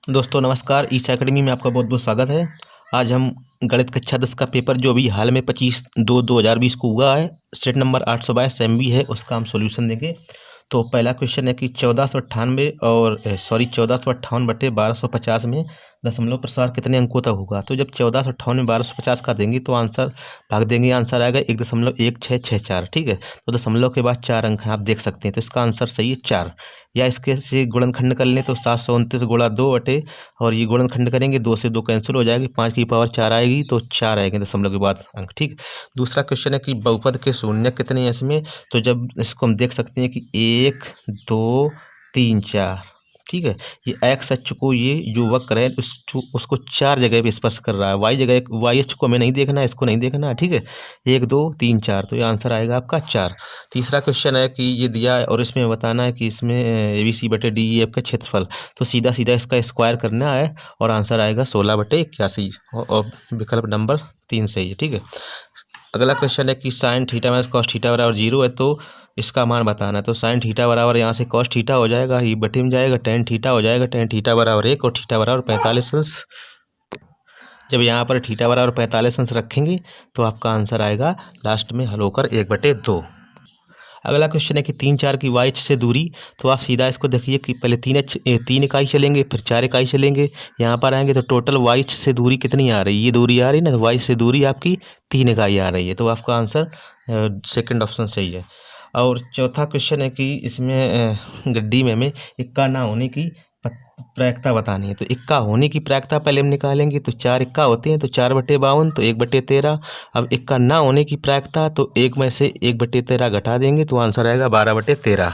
दोस्तों नमस्कार, ईशा एकेडमी में आपका बहुत बहुत स्वागत है। आज हम गणित कक्षा 10 का पेपर जो अभी हाल में 25/2/2020 को हुआ है, सेट नंबर 822 MB है, उसका हम सॉल्यूशन देंगे। तो पहला क्वेश्चन है कि 1458 में दशमलव प्रसार कितने अंकों तक होगा। तो जब 1458 में 1250 का देंगे तो आंसर भाग देंगे, आंसर आएगा 1.1664। ठीक है, तो दशमलव के बाद 4 अंक हैं, आप देख सकते हैं। तो इसका आंसर सही है 4। या इसके से गुणनखंड कर लें तो 729 गुणा 2 बटे, और ये गुणनखंड करेंगे 2 से 2 कैंसिल हो जाएगी, 5 की पावर 4 आएगी, तो 4 आएंगे दशमलव के बाद अंक। ठीक। दूसरा क्वेश्चन है कि बहुपद के शून्य कितने हैं इसमें। तो जब इसको हम देख सकते हैं कि 1 2 3 4। ठीक है, ये एक्स अक्ष को ये जो वक्र है उसको 4 जगह पे स्पर्श कर रहा है। वाई जगह वाई अक्ष को हमें नहीं देखना है, इसको नहीं देखना है। ठीक है, 1 2 3 4, तो ये आंसर आएगा आपका 4। तीसरा क्वेश्चन है कि ये दिया है और इसमें बताना है कि इसमें ABC/DEF का क्षेत्रफल। तो सीधा सीधा इसका स्क्वायर करना है और आंसर आएगा 16/81, और विकल्प नंबर 3 सही है। ठीक है, अगला क्वेश्चन है कि sine theta minus cos theta बराबर 0 है, तो इसका मान बताना है। तो साइन थीटा बराबर यहाँ से कॉस थीटा हो जाएगा, ये बटे में जाएगा, टेन थीटा हो जाएगा, टेन थीटा बराबर 1 और थीटा बराबर 45 अंश। जब यहाँ पर थीटा बराबर 45 अंश रखेंगे तो आपका आंसर आएगा लास्ट में हल होकर 1/2। अगला क्वेश्चन है कि 3 4 की वाई से दूरी। तो आप सीधा इसको देखिए कि पहले 3 इकाई चलेंगे, फिर 4 इकाई चलेंगे, यहाँ पर आएंगे तो टोटल वाई से दूरी कितनी आ रही है, ये दूरी आ रही है ना, तो वाई से दूरी आपकी 3 इकाई आ रही है। तो आपका आंसर सेकंड ऑप्शन सही है। और चौथा क्वेश्चन है कि इसमें गड्डी में हमें इक्का ना होने की प्रायिकता बतानी है। तो इक्का होने की प्रायिकता पहले हम निकालेंगे, तो 4 इक्का होते हैं, तो 4/52, तो 1/13। अब इक्का ना होने की प्रायिकता, तो 1 में से 1/13 घटा देंगे तो आंसर आएगा 12/13।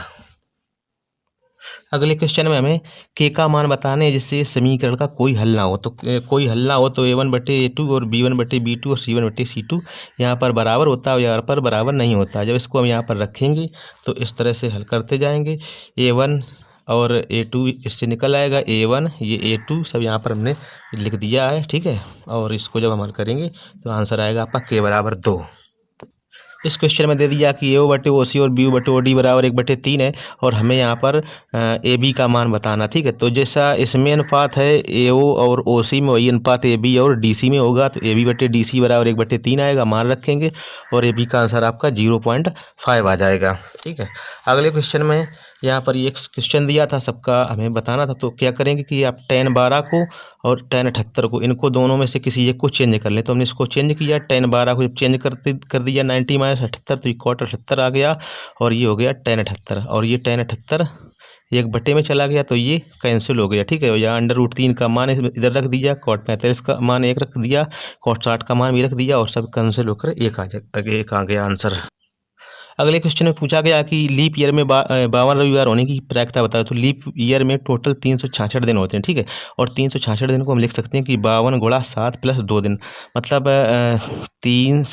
अगले क्वेश्चन में हमें के का मान बताने हैं जिससे समीकरण का कोई हल ना हो। तो कोई हल ना हो तो A1/A2 और B1/B2 और C1/C2 यहाँ पर बराबर होता है और यहाँ पर बराबर नहीं होता। जब इसको हम यहाँ पर रखेंगे तो इस तरह से हल करते जाएंगे। A1 और A2 इससे निकल आएगा, A1 ये A2 सब यहाँ पर हमने लिख दिया है। ठीक है, और इसको जब हम हल करेंगे तो आंसर आएगा आपका K बराबर 2। इस क्वेश्चन में दे दिया कि AO/OC और BU/OD बराबर 1/3 है, और हमें यहाँ पर AB का मान बताना। ठीक है, तो जैसा इसमें अनुपात है AO और OC में, वही अनुपात AB और DC में होगा। तो AB/DC बराबर 1/3 आएगा, मान रखेंगे, और AB का आंसर आपका 0.5 आ जाएगा। ठीक है, अगले क्वेश्चन में यहाँ पर ये एक क्वेश्चन दिया था, सबका हमें बताना था। तो क्या करेंगे कि आप tan 12 को और tan 78 को, इनको दोनों में से किसी एक को चेंज कर लें। तो हमने इसको चेंज किया, tan 12 को जब चेंज कर दिया 90 - 78, तो ये cot 78 आ गया, और ये हो गया tan 78, और ये tan 78 एक बटे में चला गया तो ये कैंसिल हो गया। ठीक है, यहाँ √3 का मान इधर रख दिया, cot 45 का मान 1 रख दिया, cot 60 का मान भी रख दिया, और सब कैंसिल होकर एक आ गया आंसर। अगले क्वेश्चन में पूछा गया कि लीप ईयर में 52 रविवार होने की प्रायिकता बताओ। तो लीप ईयर में टोटल 366 दिन होते हैं। ठीक है, और 366 दिन को हम लिख सकते हैं कि 52 गुणा 7 + 2 दिन, मतलब 3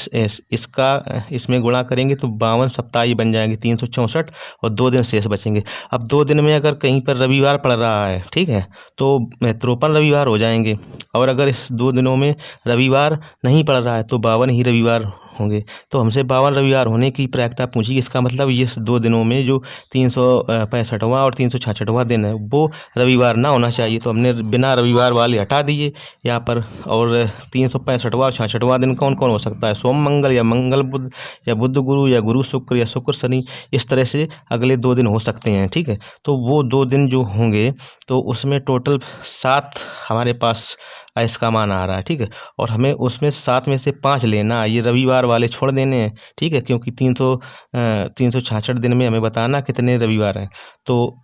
इसमें गुणा करेंगे तो 52 सप्ताह ही बन जाएंगे, 364, और 2 दिन शेष बचेंगे। अब 2 दिन में अगर कहीं पर रविवार पड़ रहा है, ठीक है, तो 53 रविवार हो जाएंगे, और अगर इस 2 दिनों में रविवार नहीं पड़ रहा है तो 52 ही रविवार होंगे। तो हमसे 52 रविवार होने की प्रायिकता पूछी। इसका मतलब ये 2 दिनों में जो 365वां और 366वां दिन है वो रविवार ना होना चाहिए। तो हमने बिना रविवार वाले हटा दिए यहाँ पर, और 365वां और 66वां दिन कौन कौन हो सकता है, सोम मंगल, या मंगल बुध, या बुध गुरु, या गुरु शुक्र, या शुक्र शनि, इस तरह से अगले 2 दिन हो सकते हैं। ठीक है, तो वो 2 दिन जो होंगे तो उसमें टोटल 7 हमारे पास इसका मान आ रहा है। ठीक है, और हमें उसमें 7 में से 5 लेना, ये रविवार वाले छोड़ देने हैं। ठीक है, क्योंकि 366 दिन में हमें बताना कितने रविवार हैं तो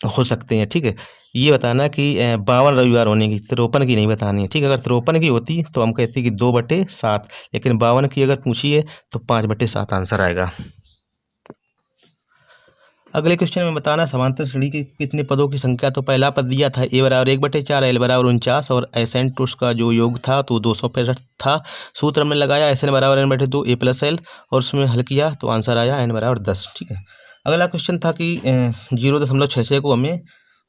हो सकते हैं। ठीक है, ये बताना कि 52 रविवार होने की, 53 की नहीं बतानी है। ठीक है, अगर 53 की होती तो हम कहते कि 2/7, लेकिन 52 की अगर पूछी है तो 5/7 आंसर आएगा। अगले क्वेश्चन में बताना समांतर श्रेणी के कितने पदों की संख्या। तो पहला पद दिया था A बराबर 1/4, L बराबर 49, और SN टू उसका जो योग था तो 265 था। सूत्र हमने लगाया SN बराबर n/2 A + L, और उसमें हल किया तो आंसर आया n बराबर 10। ठीक है, अगला क्वेश्चन था कि 0.66 को हमें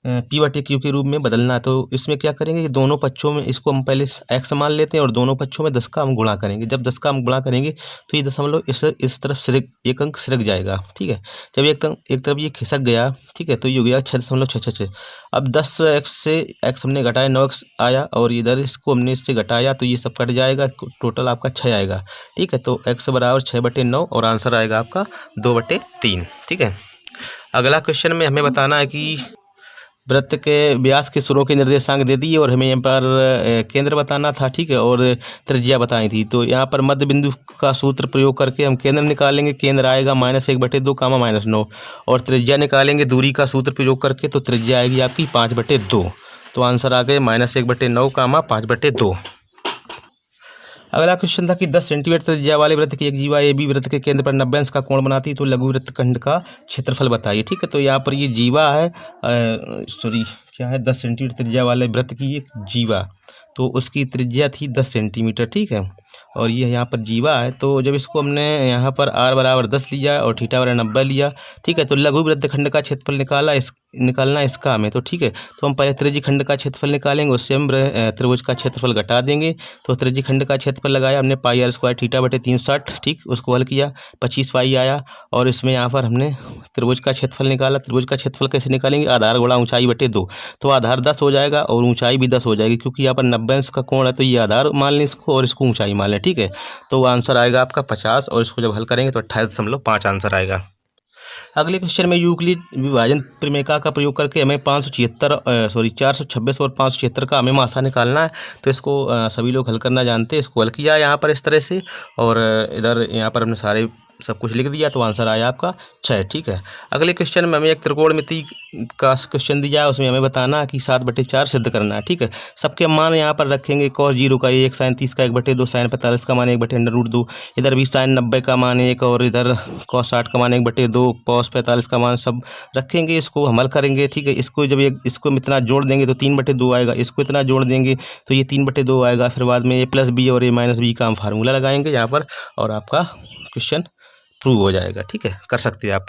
पी बटे क्यू के रूप में बदलना है। तो इसमें क्या करेंगे कि दोनों पक्षों में इसको हम पहले एक्स मान लेते हैं और दोनों पक्षों में 10 का हम गुणा करेंगे। जब 10 का हम गुणा करेंगे तो ये दशमलव इस तरफ सिरक एक अंक सिरक जाएगा, ठीक है। जब एक तरफ ये खिसक गया, ठीक है, तो ये हो गया 6.666। अब 10x से x हमने घटाया 9x आया और इधर इसको हमने इससे घटाया तो ये सब कट जाएगा, टोटल आपका 6 आएगा, ठीक है। तो x बराबर 6/9 और आंसर आएगा आपका 2/3, ठीक है। अगला क्वेश्चन में हमें बताना है कि वृत्त के व्यास के सुरों के निर्देशांक दे दिए और हमें यहाँ पर केंद्र बताना था, ठीक है, और त्रिज्या बताई थी। तो यहाँ पर मध्य बिंदु का सूत्र प्रयोग करके हम केंद्र निकालेंगे। केंद्र आएगा -1/2 -9 और त्रिज्या निकालेंगे दूरी का सूत्र प्रयोग करके, तो त्रिज्या आएगी आपकी 5/2। तो आंसर आ गए -1/9 5/2। अगला क्वेश्चन था कि 10 सेंटीमीटर त्रिज्या वाले वृत्त की एक जीवा ए बी वृत्त के केंद्र पर 90 अंश का कोण बनाती है, तो लघु वृत्त खंड का क्षेत्रफल बताइए, ठीक है। तो यहाँ पर ये जीवा है, क्या है, 10 सेंटीमीटर त्रिज्या वाले वृत्त की एक जीवा, तो उसकी त्रिज्या थी 10 सेंटीमीटर, ठीक है। और ये यहाँ पर जीवा है, तो जब इसको हमने यहाँ पर r बराबर 10 लिया और थीटा बराबर 90 लिया, ठीक है, तो लघु वृत्त खंड का क्षेत्रफल निकालना इसका हमें, तो ठीक है। तो हम पहले त्रिज्यी खंड का क्षेत्रफल निकालेंगे, उससे हम त्रिभुज का क्षेत्रफल घटा देंगे। तो त्रिज्यी खंड का क्षेत्रफल लगाया हमने πr² θ/360, ठीक, उसको हल किया 25 पाई आया। और इसमें यहाँ पर हमने त्रिभुज का क्षेत्रफल निकाला। त्रिभुज का क्षेत्रफल कैसे निकालेंगे, आधार गुणा ऊंचाई बटे 2, तो आधार 10 हो जाएगा और ऊंचाई भी 10 हो जाएगी, क्योंकि यहाँ पर 90 अंश का कोण है, तो ये आधार मान लें इसको और इसको ऊंचाई मान लें, ठीक है। तो आंसर आएगा आपका 50 और इसको जब हल करेंगे तो 28.5 आंसर आएगा। अगले क्वेश्चन में यूक्लिड विभाजन प्रमेय का प्रयोग करके हमें 426 और 576 का हमें मासा निकालना है। तो इसको सभी लोग हल करना जानते हैं। इसको हल किया यहाँ पर इस तरह से, और इधर यहाँ पर हमने सारे सब कुछ लिख दिया, तो आंसर आया आपका 6, ठीक है। अगले क्वेश्चन में हमें एक त्रिकोणमिति का क्वेश्चन दिया है, उसमें हमें बताना है कि 7/4 सिद्ध करना है, ठीक है। सबके मान यहाँ पर रखेंगे। cos 0 का 1, sin 30 का 1/2, sin 45 का मान 1/√2, इधर भी sin 90 का मान 1 और इधर cos 60 का मान 1/2, cos 45 का मान सब रखेंगे। इसको हम हल करेंगे, ठीक है। इसको जब इसको हम इतना जोड़ देंगे तो 3/2 आएगा, इसको इतना जोड़ देंगे तो ये 3/2 आएगा। फिर बाद में a+b और a-b का हम फार्मूला लगाएंगे यहाँ पर, और आपका क्वेश्चन प्रूव हो जाएगा, ठीक है, कर सकते हैं आप।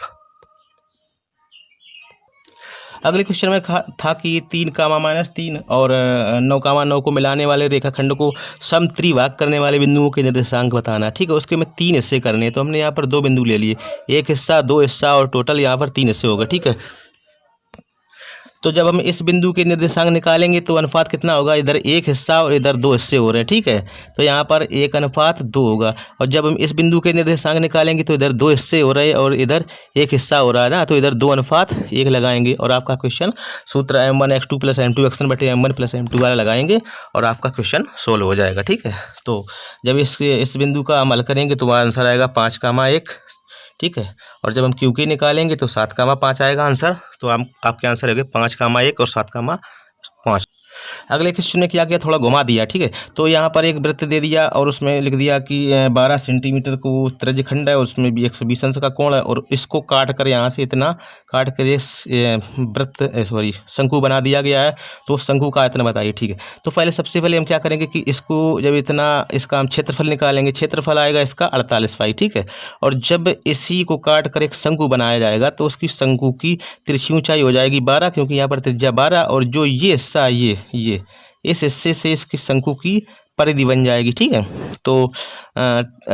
अगले क्वेश्चन में था कि 3, और 9, को मिलाने वाले रेखाखंड को समत्रिभाग करने वाले बिंदुओं के निर्देशांक बताना, ठीक है। उसके में 3 हिस्से करने हैं, तो हमने यहाँ पर 2 बिंदु ले लिए, एक हिस्सा 2 हिस्सा और टोटल यहाँ पर 3 हिस्से होगा, ठीक है। तो जब हम इस बिंदु के निर्देशांक निकालेंगे तो अनुपात कितना होगा, इधर 1 हिस्सा और इधर 2 हिस्से हो रहे हैं, ठीक है। तो यहाँ पर 1:2 होगा। और जब हम इस बिंदु के निर्देशांक निकालेंगे तो इधर 2 हिस्से हो रहे हैं और इधर 1 हिस्सा हो रहा है ना, तो इधर 2:1 लगाएंगे। और आपका क्वेश्चन सूत्र m1x2 + m2 x1/m1 + m2 वाला लगाएंगे और आपका क्वेश्चन सोल्व हो जाएगा, ठीक है। तो जब इस बिंदु का हम हल करेंगे तो आंसर आएगा 5,1, ठीक है। और जब हम क्यू की निकालेंगे तो 7,5 आएगा आंसर। तो आपके आंसर हो गए 5,1 और 7,5। अगले क्वेश्चन में क्या किया, थोड़ा घुमा दिया, ठीक है। तो यहाँ पर एक वृत्त दे दिया और उसमें लिख दिया कि 12 सेंटीमीटर को त्रिज्य खंड है, उसमें भी 120 अंश का कोण है, और इसको काट कर यहाँ से इतना काट कर शंकु बना दिया गया है। तो शंकु का आयतन बताइए, ठीक है। तो पहले सबसे पहले हम क्या करेंगे कि इसको जब इतना इसका हम क्षेत्रफल निकालेंगे, क्षेत्रफल आएगा इसका 48 पाई, ठीक है। और जब इसी को काट कर एक शंकु बनाया जाएगा तो उसकी शंकु की तिरछी ऊंचाई हो जाएगी 12, क्योंकि यहाँ पर त्रिज्या 12, और जो ये हिस्सा ये इस हिस्से से इसकी शंकु की परिधि बन जाएगी, ठीक है। तो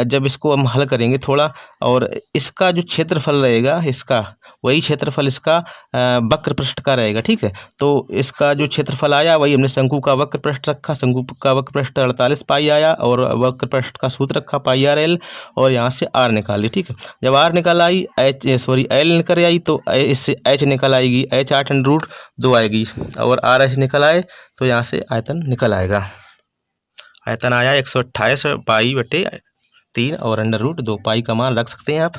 जब इसको हम हल करेंगे थोड़ा, और इसका जो क्षेत्रफल रहेगा इसका वही क्षेत्रफल इसका वक्र पृष्ठ का रहेगा, ठीक है। तो इसका जो क्षेत्रफल आया वही हमने शंकु का वक्र पृष्ठ रखा। शंकु का वक्र पृष्ठ 48 पाई आया और वक्र पृष्ठ का सूत्र रखा πr/l, और यहाँ से r निकाली, ठीक है। जब r निकल आई l निकल आई तो इससे h निकल आएगी, h 8√2 आएगी, और r h निकल आए तो यहाँ से आयतन निकल आएगा। आयतन आया 128 π/3 और √2 पाई का मान रख सकते हैं आप।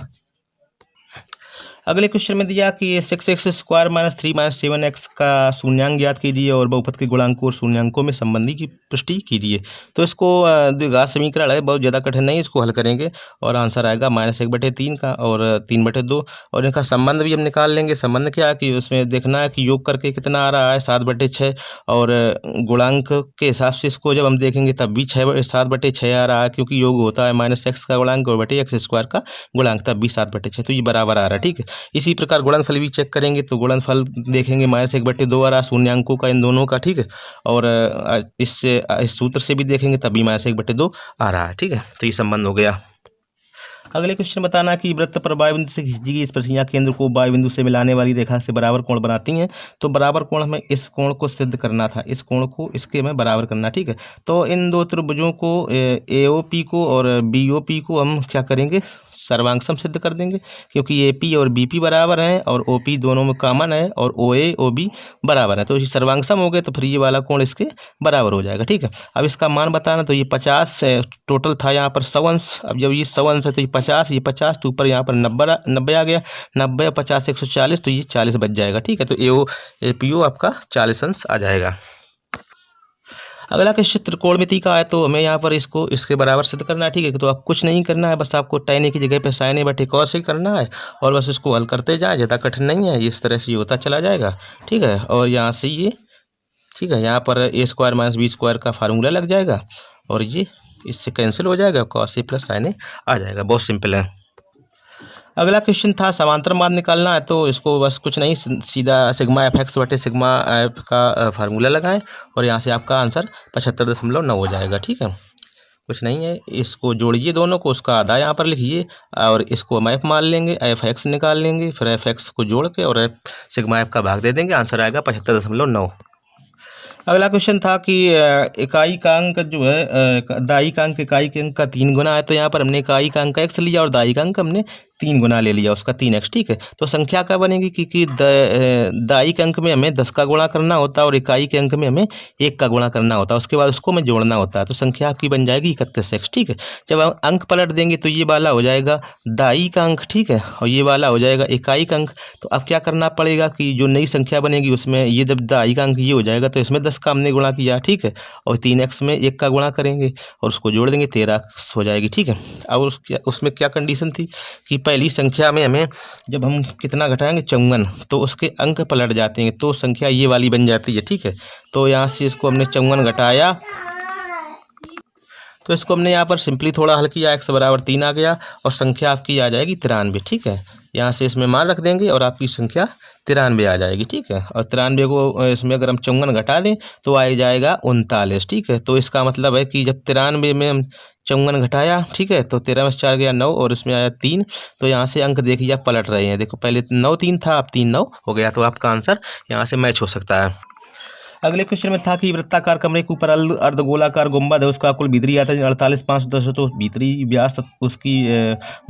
अगले क्वेश्चन में दिया कि 6x² - 3 - 7x का शून्यांक ज्ञात कीजिए और बहुपद के गुणांकों और शून्यांकों में संबंधी की पुष्टि कीजिए। तो इसको द्विघात समीकरण है, बहुत ज़्यादा कठिन नहीं, इसको हल करेंगे और आंसर आएगा -1/3 का और 3/2, और इनका संबंध भी हम निकाल लेंगे। संबंध क्या है कि उसमें देखना है कि योग करके कितना आ रहा है 7/6, और गुणांक के हिसाब से इसको जब हम देखेंगे तब भी 7/6 आ रहा है, क्योंकि योग होता है -x का गुणांक और बटे x² का गुणांक, तब भी 7/6, तो ये बराबर आ रहा है, ठीक है। इसी प्रकार गुणनफल भी चेक करेंगे तो गुणनफल देखेंगे -1/2 आ रहा शून्यांकों का इन दोनों का, ठीक है। और इससे इस सूत्र से भी देखेंगे तभी -1/2 आ रहा है, ठीक है। तो ये संबंध हो गया। अगले क्वेश्चन बताना कि वृत्त पर वायु बिंदु से खींची गई स्पर्शियाँ केंद्र को वायु बिंदु से मिलाने वाली रेखा से बराबर कोण बनाती हैं। तो बराबर कोण हमें इस कोण को सिद्ध करना था, इस कोण को इसके में बराबर करना, ठीक है। तो इन दो त्रिभुजों को AOP को और BOP को हम क्या करेंगे, सर्वांग सम सिद्ध कर देंगे, क्योंकि AP और BP बराबर हैं और OP दोनों में कॉमन है और OA OB बराबर है। तो ये सर्वांग सम हो गए तो फिर ये वाला कोण इसके बराबर हो जाएगा, ठीक है। अब इसका मान बताना, तो ये 50 टोटल था यहाँ पर 100 अंश। अब जब ये 100 अंश है तो ये 50, ये 50 तो ऊपर यहाँ पर 90 आ गया, 90 50 140, तो ये 40 बच जाएगा, ठीक है। तो APO आपका 40 अंश आ जाएगा। अगला क्वेश्चन त्रिकोणमिति का है, तो हमें यहाँ पर इसको इसके बराबर सिद्ध करना है, ठीक है। तो आप कुछ नहीं करना है, बस आपको tan A की जगह पे sin A बटे cos A करना है और बस इसको हल करते जाए, ज़्यादा कठिन नहीं है, इस तरह से ये होता चला जाएगा, ठीक है। और यहाँ से ये, ठीक है, यहाँ पर A² - B² का फार्मूला लग जाएगा और ये इससे कैंसिल हो जाएगा, cos A + sin A आ जाएगा। बहुत सिंपल है। अगला क्वेश्चन था समांतर मान निकालना है, तो इसको बस कुछ नहीं, सीधा सिग्मा FX बटे सिग्मा F का फार्मूला लगाएं और यहाँ से आपका आंसर 75.9 हो जाएगा, ठीक है। कुछ नहीं है, इसको जोड़िए दोनों को, उसका आधा यहाँ पर लिखिए और इसको हम F मान लेंगे, FX निकाल लेंगे, फिर FX को जोड़ के और सिग्मा F का भाग दे देंगे, आंसर आएगा 75.9। अगला क्वेश्चन था कि इकाई का अंक जो है दाई का अंक इकाई के अंक का 3 गुना है। तो यहाँ पर हमने इकाई का अंक x लिया और दाई का अंक हमने 3 गुना ले लिया उसका 3x, ठीक है। तो संख्या क्या बनेगी, क्योंकि दाई के अंक में हमें 10 का गुणा करना होता है और इकाई के अंक में हमें 1 का गुणा करना होता है, उसके बाद उसको हमें जोड़ना होता है। तो संख्या आपकी बन जाएगी 31x, ठीक है। जब हम अंक पलट देंगे तो ये वाला हो जाएगा दाई का अंक, ठीक है, और ये वाला हो जाएगा इकाई का अंक। तो अब क्या करना पड़ेगा कि जो नई संख्या बनेगी उसमें ये जब दाई का अंक ये हो जाएगा तो इसमें 10 का हमने गुणा किया, ठीक है, और 3x में 1 का गुणा करेंगे और उसको जोड़ देंगे, 13x हो जाएगी, ठीक है। अब उसमें क्या कंडीशन थी कि पहली संख्या में हमें जब हम कितना घटाएंगे 54, तो उसके अंक पलट जाते हैं तो संख्या ये वाली बन जाती है, ठीक है। तो यहाँ से इसको हमने 54 घटाया, तो इसको हमने यहाँ पर सिंपली थोड़ा हल किया, x बराबर 3 आ गया और संख्या आपकी आ जाएगी 93, ठीक है। यहाँ से इसमें मान रख देंगे और आपकी संख्या 93 आ जाएगी, ठीक है। और 93 को इसमें अगर हम 54 घटा दें तो आ जाएगा 39, ठीक है। तो इसका मतलब है कि जब 93 में हम 54 घटाया, ठीक है, तो 13 में 4 गया 9 और इसमें आया 3। तो यहाँ से अंक देखिए आप पलट रहे हैं, देखो पहले 9 3 था, अब 3 9 हो गया, तो आपका आंसर यहाँ से मैच हो सकता है। अगले क्वेश्चन में था कि वृत्ताकार कमरे के ऊपर अर्धगोलाकार गुंबद है, उसका कुल भीतरी आता है 48,510, तो भीतरी व्यास उसकी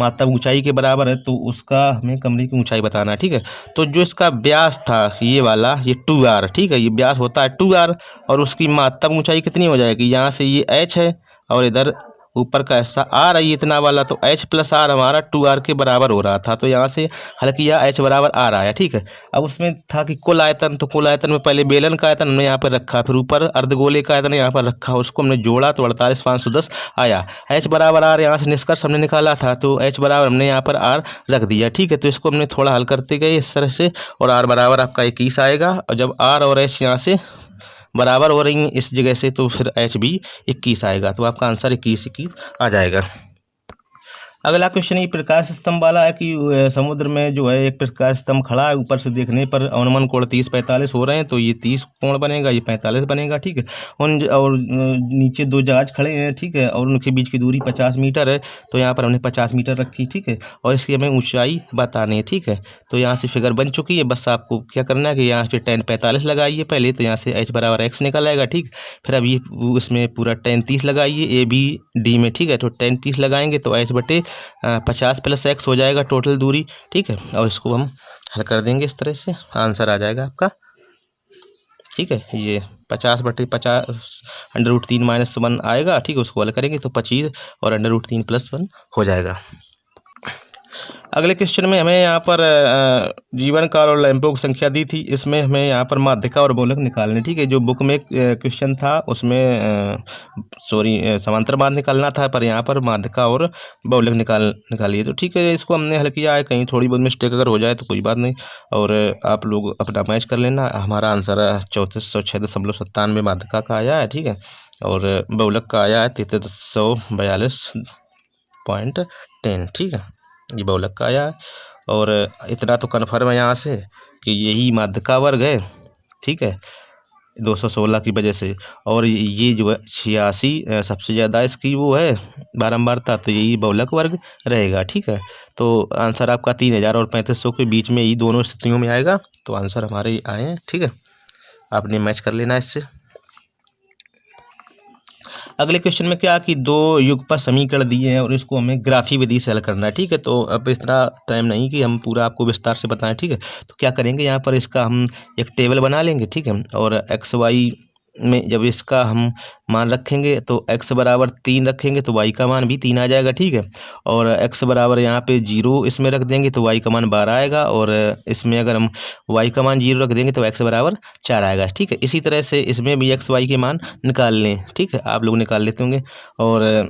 मात्रा ऊंचाई के बराबर है, तो उसका हमें कमरे की ऊंचाई बताना है, ठीक है। तो जो इसका व्यास था ये वाला, ये 2r, ठीक है, ये व्यास होता है 2r और उसकी मात्रा ऊंचाई कितनी हो जाएगी, यहाँ से ये h है और इधर ऊपर का हिस्सा r है ये इतना वाला, तो h + r हमारा 2r के बराबर हो रहा था। तो यहाँ से हल किया, h बराबर r आया, ठीक है। अब उसमें था कि कुल आयतन, तो कुल आयतन में पहले बेलन का आयतन हमने यहाँ पर रखा, फिर ऊपर अर्धगोले का आयतन यहाँ पर रखा, उसको हमने जोड़ा तो 48,510 आया। h बराबर r, यहाँ से निष्कर्ष हमने निकाला था, तो h बराबर हमने यहाँ पर r रख दिया, ठीक है। तो इसको हमने थोड़ा हल करते गए इस तरह से और r बराबर आपका 21 आएगा, और जब r और h यहाँ से बराबर हो रही हैं इस जगह से तो फिर h भी 21 आएगा, तो आपका आंसर 21 आ जाएगा। अगला क्वेश्चन ये प्रकाश स्तंभ वाला है कि समुद्र में जो है एक प्रकाश स्तंभ खड़ा है, ऊपर से देखने पर अनुमान कोण 30-45 हो रहे हैं, तो ये 30 कोण बनेगा, ये 45 बनेगा, ठीक है। और नीचे 2 जहाज खड़े हैं, ठीक है, और उनके बीच की दूरी 50 मीटर है, तो यहाँ पर हमने 50 मीटर रखी, ठीक है, और इसकी हमें ऊंचाई बतानी है, ठीक है। तो यहाँ से फिगर बन चुकी है, बस आपको क्या करना है कि यहाँ से tan 45 लगाइए पहले, तो यहाँ से h बराबर x निकल आएगा, ठीक। फिर अब ये उसमें पूरा tan 30 लगाइए ABD में, ठीक है। तो tan 30 लगाएंगे तो h बटे 50 + x हो जाएगा टोटल दूरी, ठीक है, और इसको हम हल कर देंगे इस तरह से, आंसर आ जाएगा आपका, ठीक है। ये 50 बटे 50 √3 - 1 आएगा, ठीक है, उसको हल करेंगे तो 25 और √3 + 1 हो जाएगा। अगले क्वेश्चन में हमें यहाँ पर जीवन काल और लैंपों की संख्या दी थी, इसमें हमें यहाँ पर माध्यिका और बहुलक निकालने, ठीक है। जो बुक में क्वेश्चन था उसमें समांतर मान निकालना था, पर यहाँ पर माध्यिका और बहुलक निकालिए, तो ठीक है। इसको हमने हल किया है, कहीं थोड़ी बहुत मिस्टेक अगर हो जाए तो कोई बात नहीं, और आप लोग अपना मैच कर लेना। हमारा आंसर 3406.97 माध्यिका का आया है, ठीक है, और बहुलक का आया है 3342.10, ठीक है, ये बहुलक का आया है। और इतना तो कन्फर्म है यहाँ से कि यही माध्य का वर्ग है, ठीक है, 216 की वजह से। और ये जो है 86 सबसे ज़्यादा इसकी वो है बारंबारता, तो यही बहुलक वर्ग रहेगा, ठीक है। तो आंसर आपका 3000 और 3500 के बीच में ही दोनों स्थितियों में आएगा। तो आंसर हमारे आए हैं, ठीक है, आपने मैच कर लेना इससे। अगले क्वेश्चन में क्या कि दो युगपत समीकरण दिए हैं और इसको हमें ग्राफी विधि से हल करना है, ठीक है। तो अब इतना टाइम नहीं कि हम पूरा आपको विस्तार से बताएं, ठीक है। तो क्या करेंगे, यहाँ पर इसका हम एक टेबल बना लेंगे, ठीक है। और एक्स वाई में जब इसका हम मान रखेंगे तो x बराबर 3 रखेंगे तो y का मान भी 3 आ जाएगा, ठीक है। और x बराबर यहाँ पे 0 इसमें रख देंगे तो y का मान 12 आएगा। और इसमें अगर हम y का मान 0 रख देंगे तो x बराबर 4 आएगा, ठीक है। इसी तरह से इसमें भी x y के मान निकाल लें, ठीक है, आप लोग निकाल लेते होंगे। और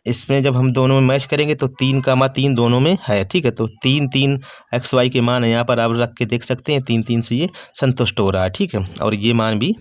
इसमें जब हम दोनों में मैच करेंगे तो 3,3 दोनों में है, ठीक है। तो 3 एक्स वाई के मान है यहाँ पर आप रख के देख सकते हैं, 3 से ये संतुष्ट हो रहा है, ठीक है। और ये मान भी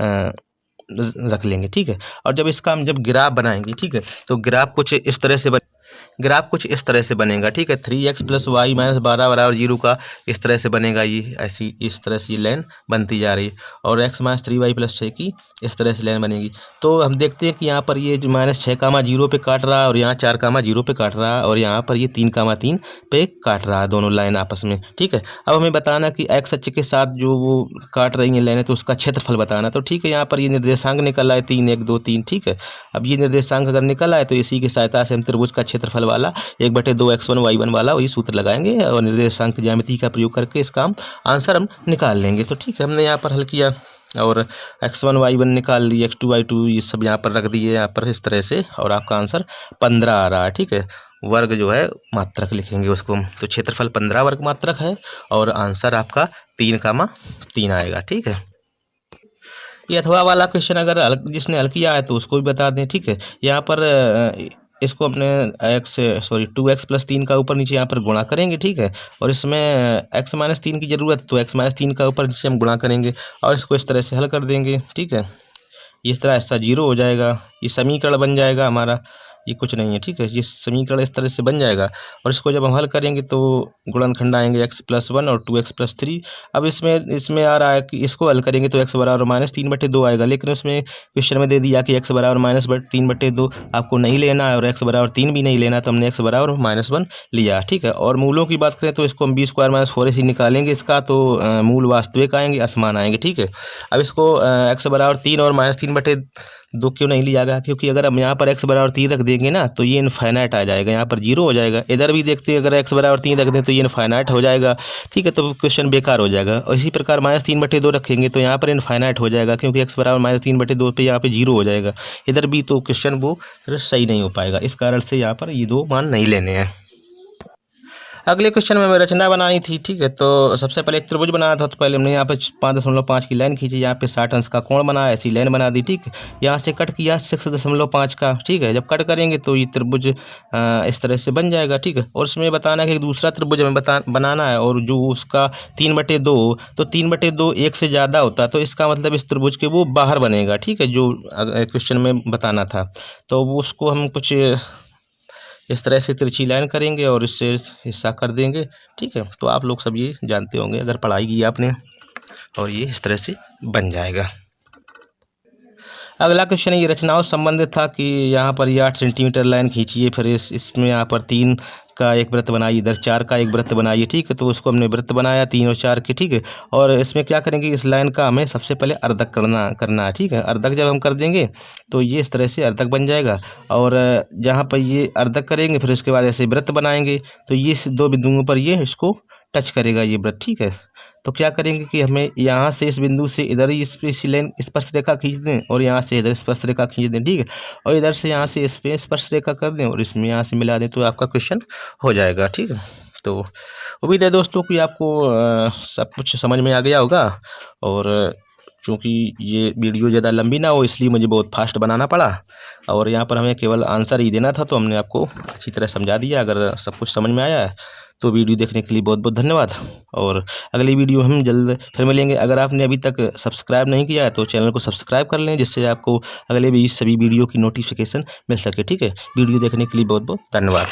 रख लेंगे, ठीक है। और जब इसका हम जब ग्राफ बनाएंगे, ठीक है, तो ग्राफ कुछ इस तरह से बनेगा, ठीक है। 3x + y - 12 बराबर 0 का इस तरह से बनेगा, ये ऐसी इस तरह से ये लाइन बनती जा रही है। और x - 3y + 6 की इस तरह से लाइन बनेगी। तो हम देखते हैं कि यहाँ पर ये जो -6,0 पे काट रहा है और यहाँ 4,0 पे काट रहा है और यहाँ पर ये 3,3 पे काट रहा है, दोनों लाइन आपस में, ठीक है। अब हमें बताना कि x अक्ष के साथ जो वो काट रही हैं लाइनें, तो उसका क्षेत्रफल बताना। तो ठीक है, यहाँ पर ये निर्देशांक निकल आए 3, 1, 2, 3, ठीक है। अब ये निर्देशांक अगर निकल आए तो इसी की सहायता से हम त्रिभुज का क्षेत्रफल वाला 1/2 x1 y1 वाला वही सूत्र लगाएंगे और निर्देशांक ज्यामिति का प्रयोग करके इसका हम आंसर हम निकाल लेंगे। तो ठीक है, हमने यहाँ पर हल किया और x1 y1 निकाल लिए, x2 y2 ये सब यहाँ पर रख दिए यहाँ पर इस तरह से, और आपका आंसर 15 आ रहा है, ठीक है। वर्ग जो है मात्रक लिखेंगे उसको, तो क्षेत्रफल 15 वर्ग मात्रक है और आंसर आपका 3,3 आएगा, ठीक है। ये अथवा वाला क्वेश्चन अगर जिसने हल किया है तो उसको भी बता दें, ठीक है। यहाँ पर इसको अपने 2x + 3 का ऊपर नीचे यहाँ पर गुणा करेंगे, ठीक है। और इसमें x - 3 की ज़रूरत है तो x - 3 का ऊपर नीचे हम गुणा करेंगे और इसको इस तरह से हल कर देंगे, ठीक है। इस तरह ऐसा 0 हो जाएगा, ये समीकरण बन जाएगा हमारा, ये कुछ नहीं है, ठीक है। ये समीकरण इस तरह से बन जाएगा और इसको जब हम हल करेंगे तो गुणनखंड आएंगे x + 1 और 2x + 3। अब इसमें आ रहा है कि इसको हल करेंगे तो x बराबर -3/2 आएगा, लेकिन उसमें क्वेश्चन में दे दिया कि x बराबर -3/2 आपको नहीं लेना है और x बराबर 3 भी नहीं लेना, तो हमने x बराबर -1 लिया, ठीक है। और मूलों की बात करें तो इसको हम b² - 4ac निकालेंगे इसका, तो मूल वास्तविक आएंगे, असमान आएंगे, ठीक है। अब इसको x बराबर 3 और -3/2 क्यों नहीं लिया गया, क्योंकि अगर हम यहाँ पर x बराबर 3 रख देंगे ना तो ये इनफाइनाइट आ जाएगा, यहाँ पर 0 हो जाएगा। इधर भी देखते हैं अगर x बराबर 3 रख दें तो ये इनफाइनाइट हो जाएगा, ठीक है। तो क्वेश्चन बेकार हो जाएगा। और इसी प्रकार -3/2 रखेंगे तो यहाँ पर इनफाइनाइट हो जाएगा, क्योंकि x बराबर -3/2 पे यहाँ पे 0 हो जाएगा इधर भी, तो क्वेश्चन वो सही नहीं हो पाएगा। इस कारण से यहाँ पर ये 2 मान नहीं लेने हैं। अगले क्वेश्चन में हमें रचना बनानी थी, ठीक है। तो सबसे पहले एक त्रिभुज बनाना था, तो पहले हमने यहाँ पे 5.5 की लाइन खींची, यहाँ पे 60 अंश का कोण बनाया, ऐसी लाइन बना दी, ठीक है। यहाँ से कट किया 6.5 का, ठीक है। जब कट करेंगे तो ये त्रिभुज इस तरह से बन जाएगा, ठीक है। और उसमें बताना है कि दूसरा त्रिभुज हमें बनाना है और जो उसका 3/2, तो 3/2 1 से ज़्यादा होता है, तो इसका मतलब इस त्रिभुज के वो बाहर बनेगा, ठीक है, जो क्वेश्चन में बताना था। तो वो उसको हम कुछ इस तरह से तिरछी लाइन करेंगे और इससे हिस्सा कर देंगे, ठीक है। तो आप लोग सब ये जानते होंगे अगर पढ़ाई की आपने, और ये इस तरह से बन जाएगा। अगला क्वेश्चन ये रचनाओं से संबंधित था कि यहाँ पर ये 8 सेंटीमीटर लाइन खींचिए, फिर इसमें यहाँ पर 3 का एक वृत्त बनाइए, इधर 4 का एक वृत्त बनाइए, ठीक है। तो उसको हमने वृत्त बनाया 3 और 4 के, ठीक है। और इसमें क्या करेंगे, इस लाइन का हमें सबसे पहले अर्धक करना है, ठीक है। अर्धक जब हम कर देंगे तो ये इस तरह से अर्धक बन जाएगा। और जहाँ पर ये अर्धक करेंगे फिर उसके बाद ऐसे वृत्त बनाएंगे, तो ये 2 बिंदुओं पर ये इसको टच करेगा ये वृत्त, ठीक है। तो क्या करेंगे कि हमें यहाँ से इस बिंदु से इधर ही इस लाइन स्पर्श रेखा खींच दें और यहाँ से इधर स्पर्श रेखा खींच दें, ठीक है। और इधर से यहाँ से इस पे स्पर्श रेखा कर दें और इसमें यहाँ से मिला दें, तो आपका क्वेश्चन हो जाएगा, ठीक है। तो उम्मीद है दोस्तों कि आपको सब कुछ समझ में आ गया होगा। और चूँकि ये वीडियो ज़्यादा लंबी ना हो इसलिए मुझे बहुत फास्ट बनाना पड़ा, और यहाँ पर हमें केवल आंसर ही देना था, तो हमने आपको अच्छी तरह समझा दिया। अगर सब कुछ समझ में आया है तो वीडियो देखने के लिए बहुत बहुत धन्यवाद, और अगली वीडियो हम जल्द फिर मिलेंगे। अगर आपने अभी तक सब्सक्राइब नहीं किया है तो चैनल को सब्सक्राइब कर लें, जिससे आपको अगले भी सभी वीडियो की नोटिफिकेशन मिल सके, ठीक है। वीडियो देखने के लिए बहुत बहुत धन्यवाद।